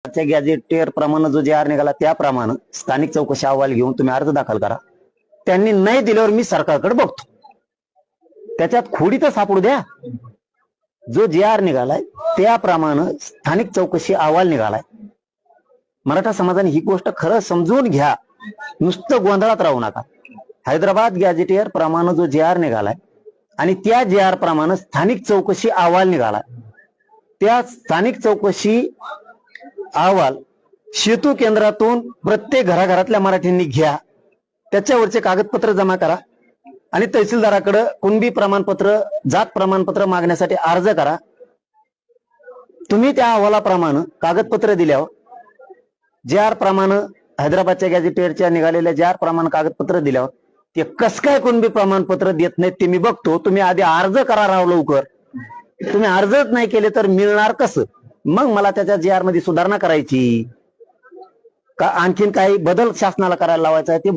गॅजेटेर प्रमाणे जो जे आर निघाला त्याप्रमाणे स्थानिक चौकशी अहवाल घेऊन तुम्ही अर्ज दाखल करा. त्यांनी नाही दिल्यावर मी सरकारकडे बघतो. त्याच्यात खोडी तर सापडू द्या. जो जे आर निघालाय त्याप्रमाणे स्थानिक चौकशी अहवाल निघालाय. मराठा समाजाने ही गोष्ट खरं समजून घ्या. नुसतं गोंधळात राहू नका. हैदराबाद गॅजेटियर प्रमाणे जो जे आर निघालाय आणि त्या जे आर प्रमाणे स्थानिक चौकशी अहवाल निघाला. त्या स्थानिक चौकशी अहवाल सेतू केंद्रातून प्रत्येक घराघरातल्या मराठ्यांनी घ्या. त्याच्यावरचे कागदपत्र जमा करा आणि तहसीलदाराकडे कुणबी प्रमाणपत्र, जात प्रमाणपत्र मागण्यासाठी अर्ज करा. तुम्ही त्या अहवालाप्रमाणे कागदपत्र दिल्यावर जे आर प्रमाणे हैदराबादच्या गॅजेटियरच्या निघालेल्या जे आर प्रमाणे कागदपत्र दिल्यावर ते कस काय कुणबी प्रमाणपत्र देत नाहीत ते मी बघतो. तुम्ही आधी अर्ज करा राव लवकर. तुम्ही अर्जच नाही केले तर मिळणार कसं? मग मला त्याच्या जे आर मध्ये सुधारणा करायची का आणखीन काही बदल शासनाला करायला लावायचा आहे ते